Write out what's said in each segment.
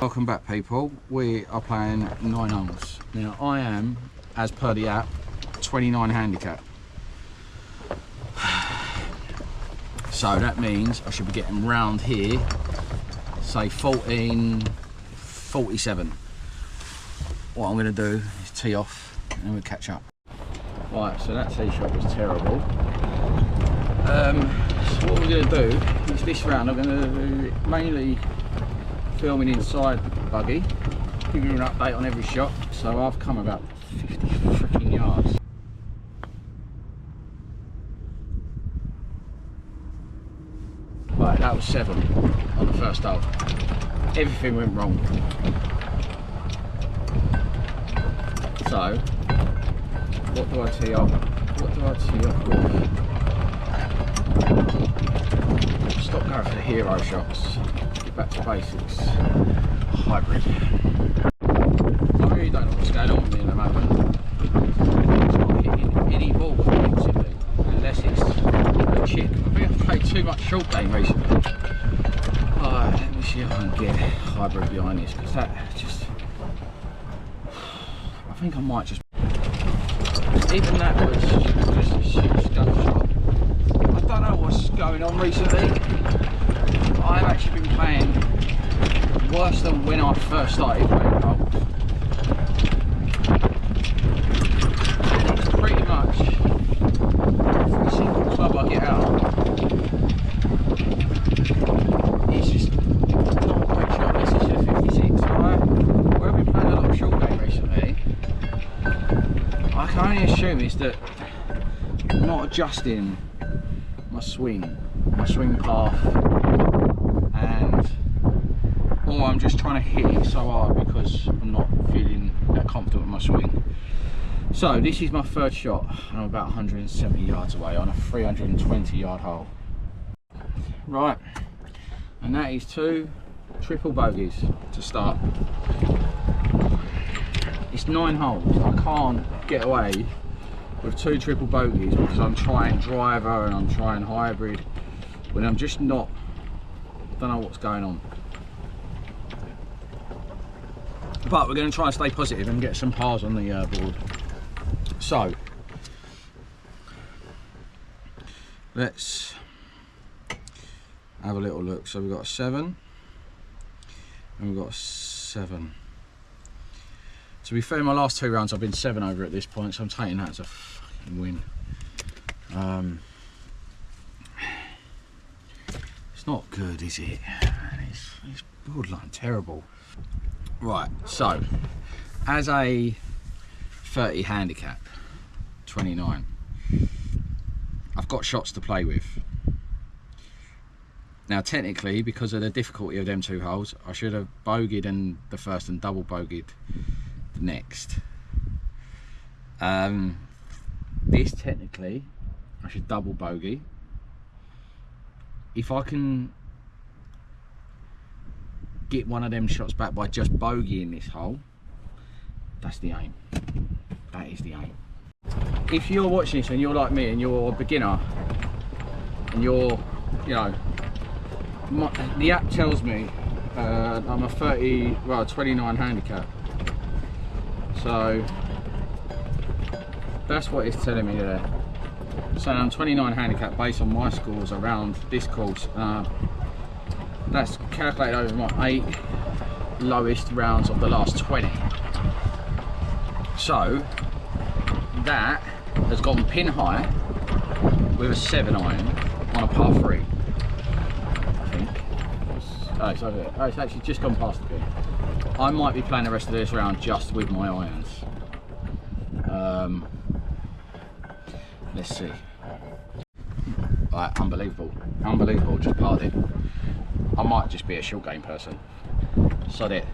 Welcome back, people. We are playing 9 holes. Now I am, as per the app, 29 handicap. So that means I should be getting round here, say 14.47. What I'm going to do is tee off and then we'll catch up. Right, so that tee shot was terrible. So what we're going to do is this round I'm going to do mainly filming inside the buggy, giving you an update on every shot. So I've come about 50 freaking yards. Right, that was 7 on the first hole. Everything went wrong. So, what do I tee off? What do I tee off with? Stop going for the hero shots. Get back to basics. Hybrid. I really don't know what's going on with me at the moment. It's not hitting any ball convincingly, unless it's a chip. I think I've played too much short game recently. Alright, let me see if I can get hybrid behind this, because that just... I think I might just... Even that was just a shit scuff shot. I don't know what's going on recently. I've actually been playing worse than when I first started playing golf. It's pretty much every single club I get out, it's just not a great shot. This is a 56. Where I've been playing a lot of short game recently, I can only assume is that I'm not adjusting my swing path, and or I'm just trying to hit it so hard because I'm not feeling that confident with my swing. So this is my third shot and I'm about 170 yards away on a 320 yard hole. Right, and that is 2 triple bogeys to start. It's 9 holes. I can't get away with 2 triple bogeys because I'm trying driver and I'm trying hybrid when I'm just not, I don't know what's going on. But we're going to try and stay positive and get some pars on the board. So let's have a little look. So we've got a 7 and we've got a 7. To be fair, my last 2 rounds I've been 7 over at this point, so I'm taking that as a fucking win. It's not good, is it? It's borderline terrible. Right, so as a 30 handicap, 29, I've got shots to play with. Now technically, because of the difficulty of them 2 holes, I should have bogeyed in the first and double bogeyed the next. This technically, I should double bogey. If I can get one of them shots back by just bogeying this hole, that's the aim. That is the aim. If you're watching this and you're like me and you're a beginner and you're, you know, the app tells me I'm a 29 handicap. So that's what it's telling me there. So I'm 29 handicap based on my scores around this course. That's calculated over my 8 lowest rounds of the last 20. So that has gone pin high with a 7 iron on a par 3. I think. Oh, it's over there. Oh, it's actually just gone past the pin. I might be playing the rest of this round just with my irons. Let's see. Right, unbelievable, just parred it. I might just be a short game person. Sod it.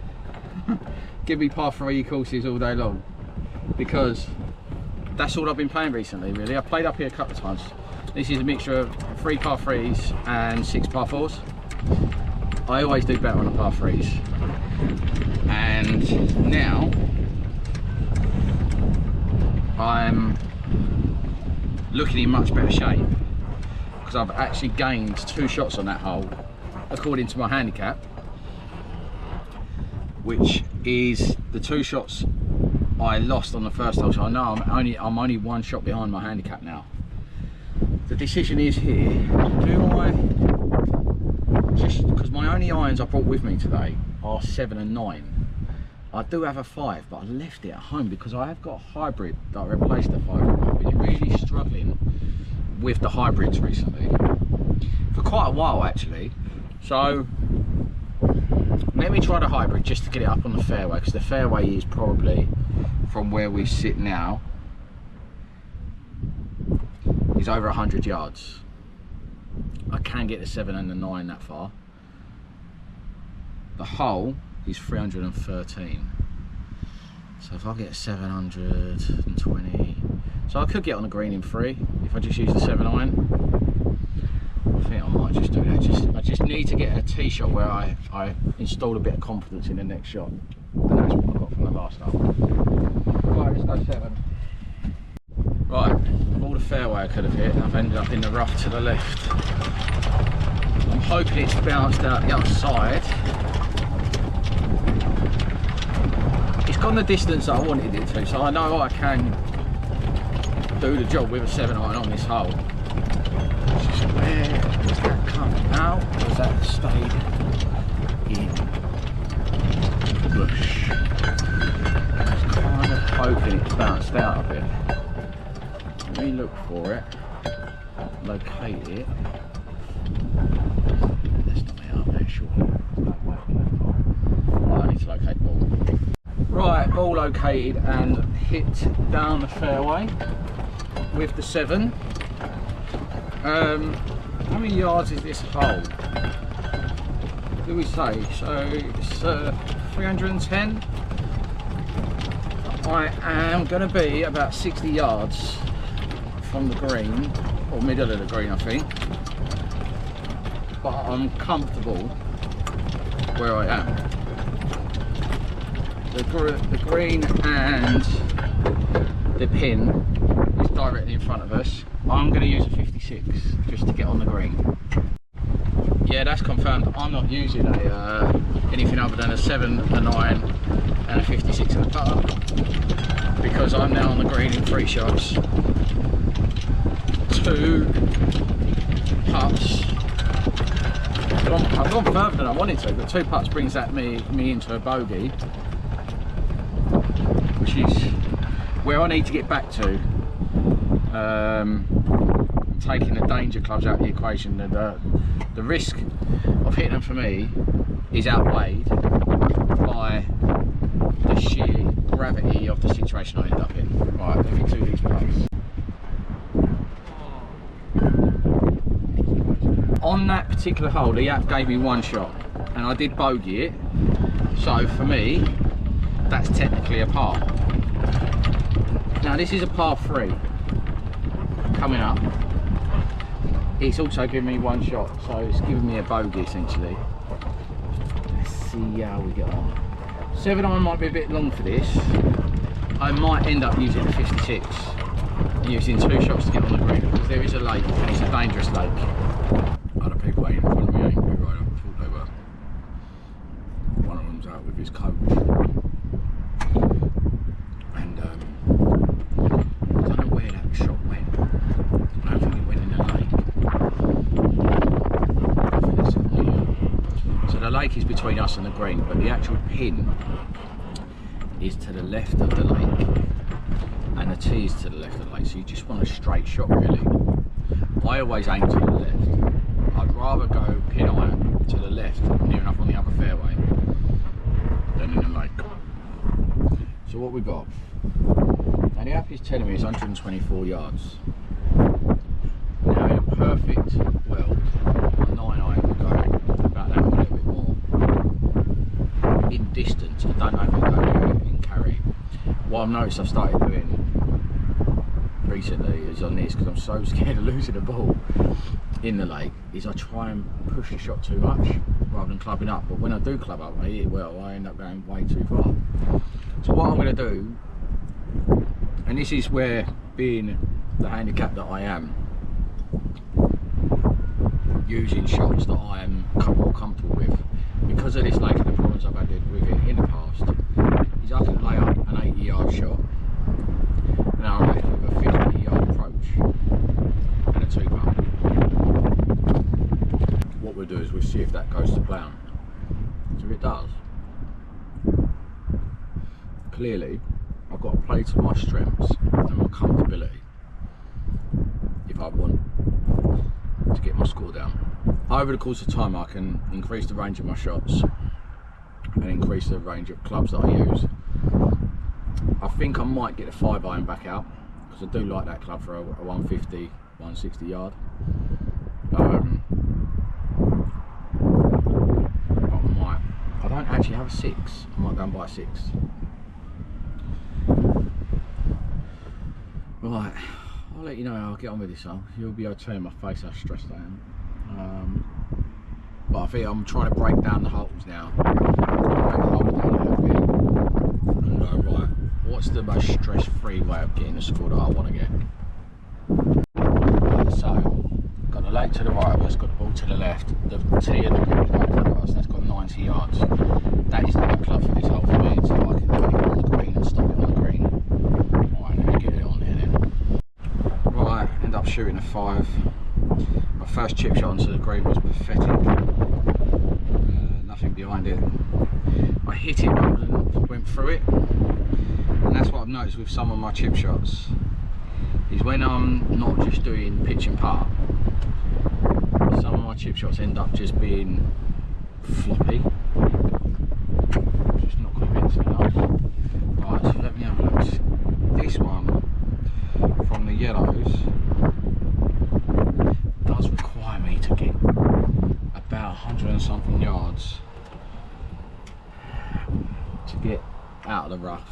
Give me par 3 courses all day long, because that's all I've been playing recently, really. I've played up here a couple of times. This is a mixture of 3 par 3s and 6 par 4s. I always do better on the par 3s. And now I'm looking in much better shape because I've actually gained 2 shots on that hole according to my handicap, which is the 2 shots I lost on the first hole. So I know I'm only 1 shot behind my handicap now. The decision is here, do I, just because my only irons I brought with me today are 7 and 9. I do have a 5, but I left it at home because I have got a hybrid that I replaced the 5 with. I've been really struggling with the hybrids recently, for quite a while actually. So let me try the hybrid just to get it up on the fairway, because the fairway is probably, from where we sit now, is over 100 yards. I can get the 7 and the 9 that far. The hole is 313. So if I get 720, so I could get on the green in 3 if I just use the 7 iron. I think I might just do that. I just need to get a tee shot where I install a bit of confidence in the next shot, and that's what I got from the last hole. Right, let's go 7. Right, of all the fairway I could have hit, I've ended up in the rough to the left. I'm hoping it's bounced out the other side. It's gone the distance that I wanted it to, so I know I can do the job with a 7 iron on this hole. It's just where does that come out? Or does that stayed in the bush? I was kind of hoping it's bounced out a bit. Let me look for it, locate it. That's not out there, surely. Right, I need to locate the ball. Right, ball located and hit down the fairway with the 7. How many yards is this hole? What do we say? So it's 310. I am going to be about 60 yards from the green, or middle of the green I think, but I'm comfortable where I am. The green and the pin is directly in front of us. I'm going to use a 56 just to get on the green. Yeah, that's confirmed. I'm not using anything other than a 7, a 9 and a 56 in the putter, because I'm now on the green in 3 shots. 2 putts. I've gone further than I wanted to, but 2 putts brings that me into a bogey, which is where I need to get back to. Taking the danger clubs out of the equation, the risk of hitting them for me is outweighed by the sheer gravity of the situation I end up in. Right, let me do these putts. On that particular hole, the app gave me 1 shot, and I did bogey it. So for me, that's technically a par. Now this is a par 3 coming up. It's also giving me 1 shot, so it's giving me a bogey essentially. Let's see how we get on. 7 iron might be a bit long for this. I might end up using a 56, using 2 shots to get on the green, because there is a lake and it's a dangerous lake. Other people ain't in front of me, ain't right up. I thought they were. One of them's out with his coach. And I don't know where that shot went. I don't think it went in the lake. I think it's in here. So the lake is between us and the green, but the actual pin is to the left of the lake, and the tee is to the left of the lake. So you just want a straight shot, really. I always aim to the left. I'd rather go pin iron to the left, near enough on the upper fairway, than in the lake. So what we got? Now the app is telling me it's 124 yards. Now in a perfect world, a 9 iron would go about that, a little bit more. In distance, I don't know if it'll go in carry. What I've noticed I've started doing recently is on this, because I'm so scared of losing the ball in the lake, is I try and push the shot too much rather than clubbing up. But when I do club up, I hit it well, I end up going way too far. So what I'm going to do, and this is where, being the handicap that I am, using shots that I am more comfortable with, because of this lake and the problems I've had with it in the past, fast is I can lay up an 80-yard shot, and I'm left with a 50-yard approach and a 2-putt. What we'll do is we'll see if that goes to plan. So if it does, clearly I've got to play to my strengths and my comfortability if I want to get my score down. Over the course of time I can increase the range of my shots and increase the range of clubs that I use. I think I might get the 5-iron back out because I do like that club for a 150, 160 yard. I don't actually have a 6, I might go and buy a 6. Right, I'll let you know how I get on with this hole. You'll be able to tell in my face how stressed I am. But I think I'm trying to break down the holes now. Break the hole down a little bit and go, right, what's the most stress-free way of getting the score that I want to get? So, got the lake to the right of us, got the ball to the left, the tee and the green right in front of us, that's got 90 yards. That is the right club for this hole for me, so I can get it on the green and stop it on the green. Right, let me get it on there then. Right, end up shooting a 5. My first chip shot onto the green was pathetic. Nothing behind it. I hit it rather than went through it. And that's what I've noticed with some of my chip shots. Is when I'm not just doing pitch and putt, some of my chip shots end up just being floppy. Just not convincing enough. Right, so let me have a look. This one from the yellows does require me to get about 100 and something yards to get out of the rough.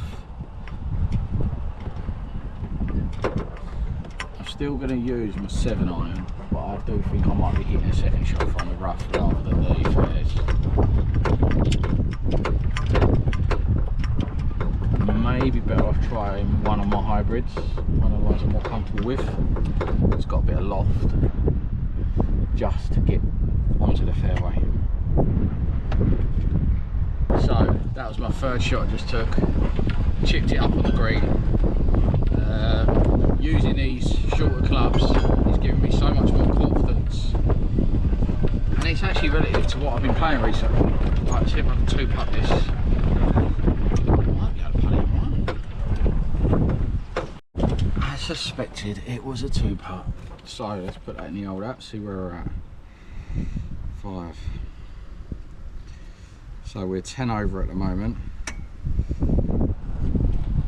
I'm still going to use my 7-iron, but I do think I might be hitting a second shot from the rough rather than the fairways. Maybe better off trying one of my hybrids, one of the ones I'm more comfortable with. It's got a bit of loft, just to get onto the fairway. So that was my third shot I just took. Chipped it up on the green. Using these shorter clubs is giving me so much more confidence, and it's actually relative to what I've been playing recently. Like, see if I can 2-putt this. I might be able to putt it in 1. As suspected, it was a 2-putt. So let's put that in the old app, see where we're at. 5. So we're 10 over at the moment.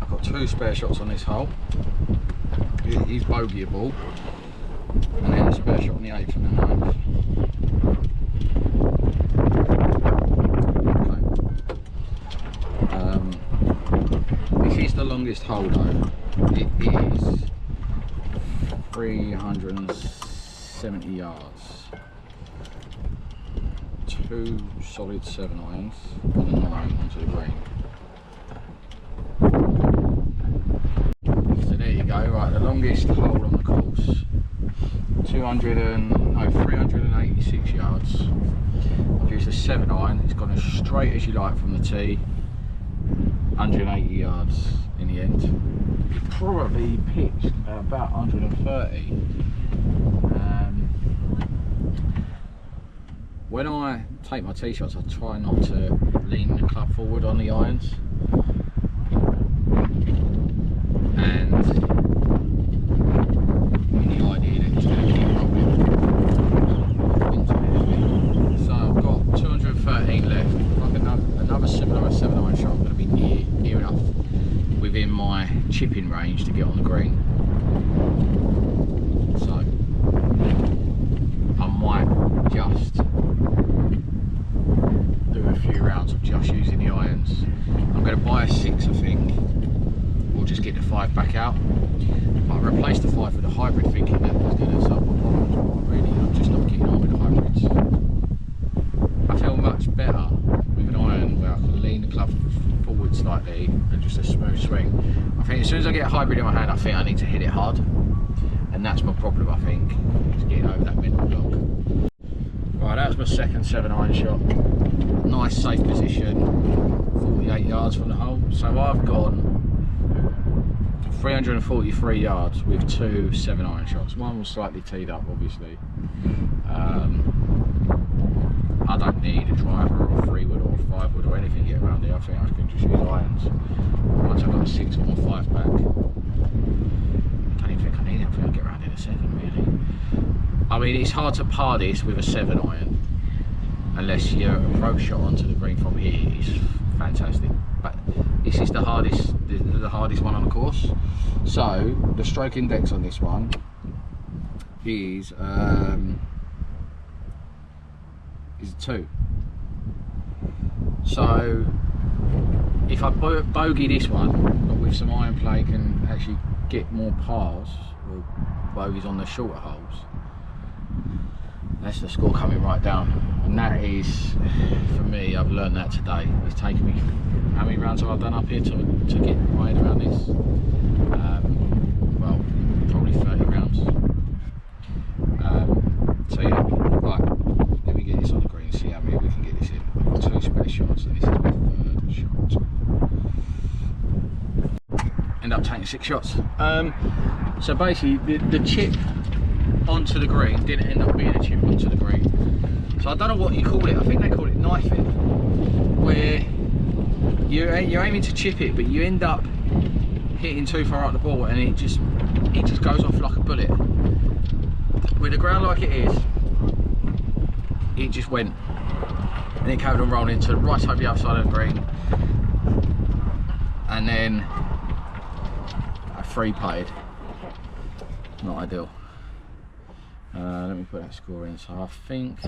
I've got 2 spare shots on this hole. It is bogeyable. And then a spare shot on the 8th and the 9th. Okay. This is the longest hole though. It is 370 yards. 2 solid 7-irons and a 9 onto the green. So there you go, right, the longest hole on the course. 386 yards. I've used a 7-iron, it's gone as straight as you like from the tee. 180 yards in the end. Probably pitched about 130. When I take my tee shots, I try not to lean the club forward on the irons. And with the idea that it's going to keep rolling into it. So I've got 213 left. Like another similar 7-iron shot, I'm going to be near enough within my chipping range to get on the green. So I might just do a few rounds of just using the irons. I'm going to buy a 6, I think. We'll just get the 5 back out. But I replaced the 5 with a hybrid, thinking that was going to solve my problems. Really, I'm just not getting on with the hybrids. I feel much better with an iron where I can lean the club forward slightly and just a smooth swing. I think as soon as I get a hybrid in my hand, I think I need to hit it hard. And that's my problem, I think, is getting over that mental block. Right, that was my second 7-iron shot. nice safe position, 48 yards from the hole. So I've gone 343 yards with 2 7-iron shots. One was slightly teed up, obviously. I don't need a driver or a 3-wood or a 5-wood or anything to get around here. I think I can just use irons. Once I've got a 6 or a 5 back, I don't even think I need it. I think I'll get around in a second, really. I mean, it's hard to par this with a 7-iron unless your approach shot onto the green from here is fantastic. But this is the hardest one on the course. So the stroke index on this one is a 2. So if I bogey this one, but with some iron play, can actually get more pars or bogeys on the shorter holes. That's the score coming right down, and that is, for me, I've learned that today. It's taken me, how many rounds have I done up here to get my head around this? Well, probably 30 rounds. So yeah, right, let me get this on the green, see how many we can get this in. I've got 2 spare shots, and this is my 3rd shot. End up taking 6 shots. So basically, the chip onto the green didn't end up being a chip onto the green. So I don't know what you call it. I think they call it knifing, where you're aiming to chip it, but you end up hitting too far out the ball, and it just goes off like a bullet. With the ground like it is, it just went, and it carried on rolling to right over the outside of the green, and then a 3 putted. Not ideal. Let me put that score in. So I think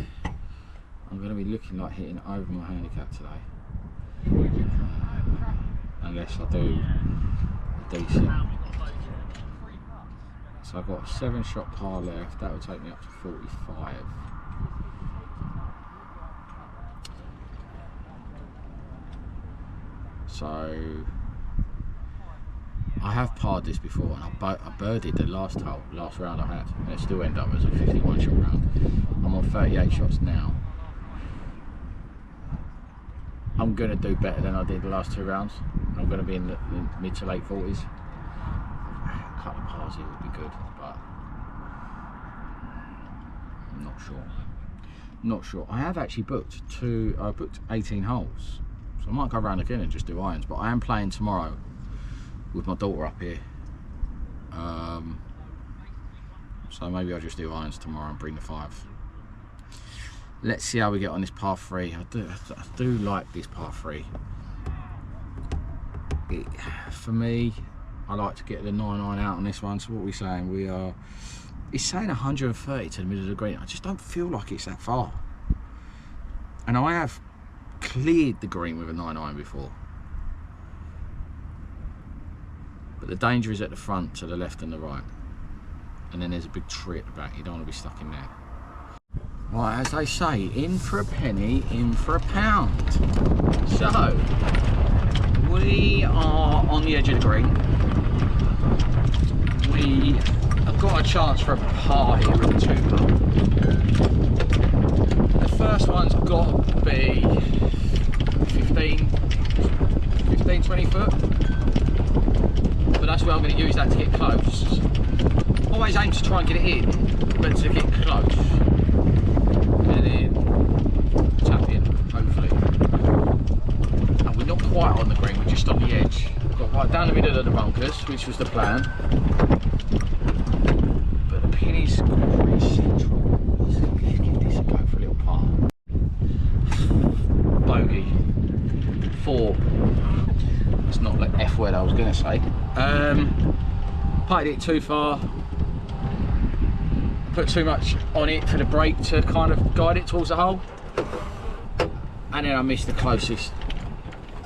I'm going to be looking like hitting over my handicap today, unless I do a decent. So I've got a 7-shot par left. That would take me up to 45. So I have parred this before, and I birdied the last round I had, and it still ended up as a 51-shot round. I'm on 38 shots now. I'm going to do better than I did the last 2 rounds. I'm going to be in the mid to late 40s. A couple of pars here would be good, but I'm not sure. Not sure. I have actually booked 18 holes, so I might go around again and just do irons. But I am playing tomorrow with my daughter up here, so maybe I'll just do irons tomorrow and bring the 5. Let's see how we get on this par 3. I do like this par 3. For me, I like to get the 9-iron out on this one. So what are we saying? It's saying 130 to the middle of the green. I just don't feel like it's that far, and I have cleared the green with a 9-iron before. But the danger is at the front, to the left and the right, and then there's a big tree at the back. You don't want to be stuck in there. Right, as they say, in for a penny, in for a pound. So we are on the edge of the green. We have got a chance for a par here with a 2-putt. The first one's got to be 15-20 foot. But that's where I'm going to use that to get close. Always aim to try and get it in, but to get close. And then tap in, hopefully. And we're not quite on the green, we're just on the edge. We've got right down the middle of the bunkers, which was the plan. But the pin is pretty central. Let's give this a go for a little par. Bogey. 4. It's not like F word I was going to say. Putted it too far. Put too much on it for the brake to kind of guide it towards the hole. And then I missed the closest.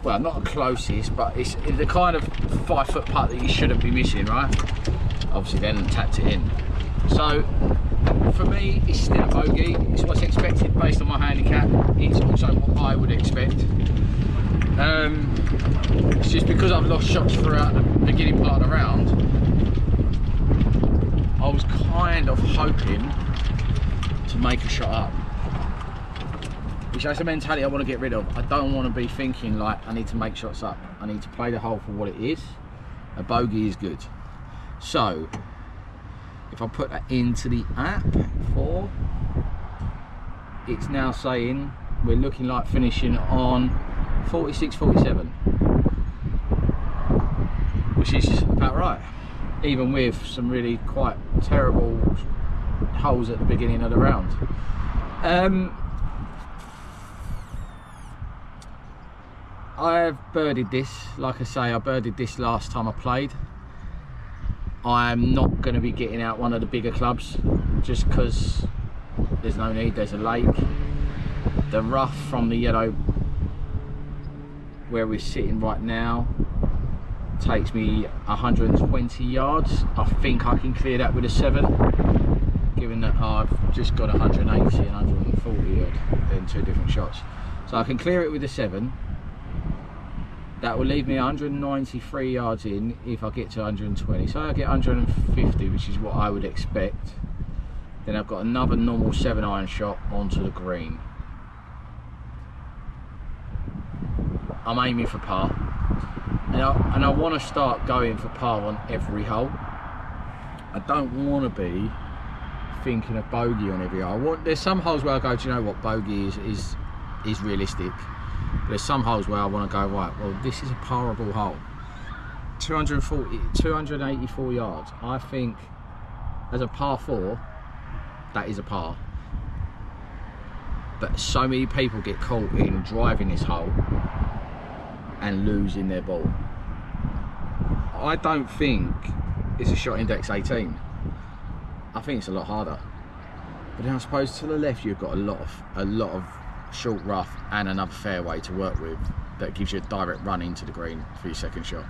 Well, not the closest, but it's the kind of 5-foot putt that you shouldn't be missing, right? Obviously then tapped it in. So for me, it's still a bogey. It's what's expected based on my handicap. It's also what I would expect. It's just because I've lost shots throughout the beginning part of the round, I was kind of hoping to make a shot up. which is a mentality I want to get rid of. I don't want to be thinking like I need to make shots up. I need to play the hole for what it is. A bogey is good. So if I put that into the app for, it's now saying we're looking like finishing on 46, 47, which is about right, even with some really quite terrible holes at the beginning of the round. I've birdied this, like I say, I birdied this last time I played. I'm not going to be getting out one of the bigger clubs just because there's no need. There's a lake. The rough from the yellow where we're sitting right now takes me 120 yards. I think I can clear that with a 7, given that I've just got 180 and 140 in 2 different shots. So I can clear it with a 7. That will leave me 193 yards in if I get to 120. So I get 150, which is what I would expect. Then I've got another normal 7-iron shot onto the green. I'm aiming for par. And I want to start going for par on every hole. I don't want to be thinking of bogey on every hole. There's some holes where I go, do you know what, bogey is realistic. But there's some holes where I want to go, right, well, this is a parable hole. 284 yards. I think as a par 4, that is a par. But so many people get caught in driving this hole and losing their ball. I don't think it's a shot index 18. I think it's a lot harder. But then I suppose to the left you've got a lot of short rough and another fairway to work with that gives you a direct run into the green for your second shot.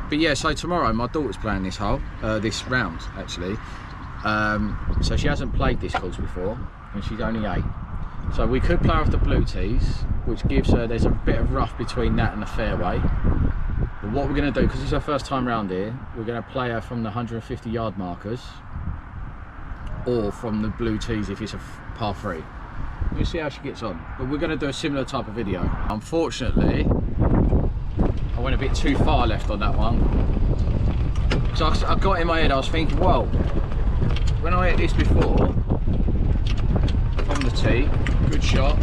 But yeah, so tomorrow my daughter's playing this hole, this round actually. So she hasn't played this course before and she's only 8. So we could play off the blue tees, which gives her, there's a bit of rough between that and the fairway. But what we're going to do, because it's her first time round here, we're going to play her from the 150 yard markers or from the blue tees if it's a par 3. We'll see how she gets on. But we're going to do a similar type of video. Unfortunately, I went a bit too far left on that one. So I got in my head, I was thinking, well, when I hit this before, from the tee, good shot,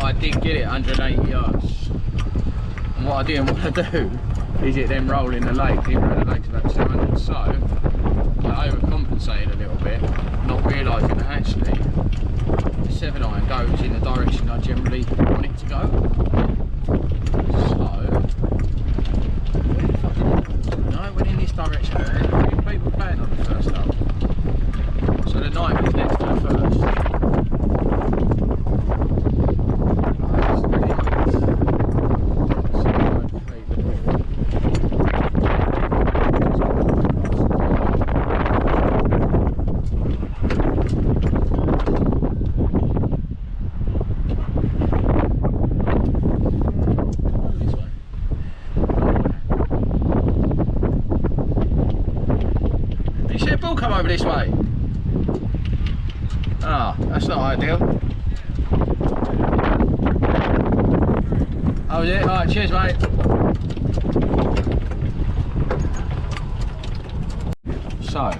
I did get it 180 yards. And what I didn't want to do is it then roll in the lake, even though the lake's about 200. So I overcompensated a little bit, not realising that actually the 7-iron goes in the direction I generally want it to go. So, no, it went in this direction. There's a few people playing on the first hole. So the 9 was next to the first. Come over this way. Ah, oh, that's not ideal. Oh yeah, alright, cheers mate. So,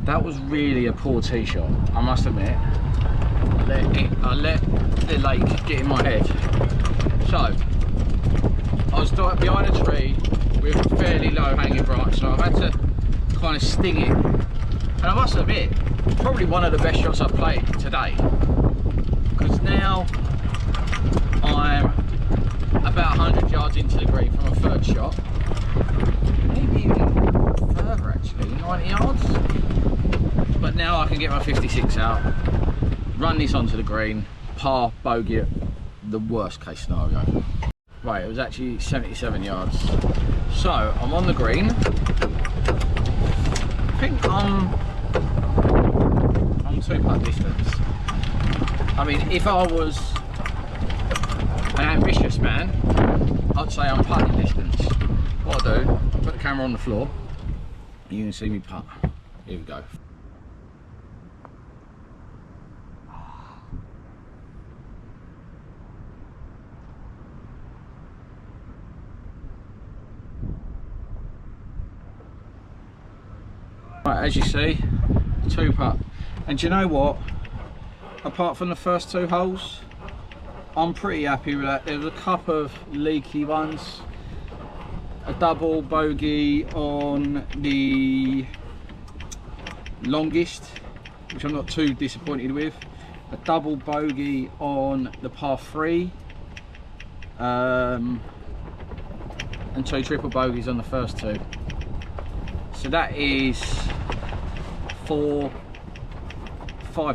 that was really a poor tee shot, I must admit. I let the lake get in my head. So, I was behind a tree with a fairly low hanging branch, so I've had to kind of sting it. And I must admit, probably one of the best shots I've played today. Because now I'm about 100 yards into the green from a third shot. Maybe even further actually, 90 yards. But now I can get my 56 out, run this onto the green, par, bogey, the worst case scenario. Right, it was actually 77 yards. So I'm on the green. I think I'm 2-putt distance. I mean, if I was an ambitious man, I'd say I'm putting distance. What I do, I put the camera on the floor, and you can see me putt. Here we go. Right, as you see, 2 putt. And do you know what? Apart from the first 2 holes, I'm pretty happy with that. There was a couple of leaky ones. A double bogey on the longest, which I'm not too disappointed with. A double bogey on the par 3. And 2 triple bogeys on the first 2. So that is 5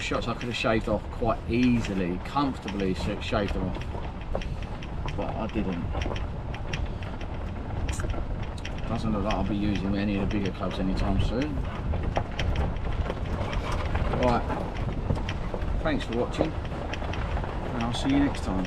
shots I could have shaved off quite easily, comfortably shaved them off, but I didn't. Doesn't look like I'll be using any of the bigger clubs anytime soon. Right, thanks for watching, and I'll see you next time.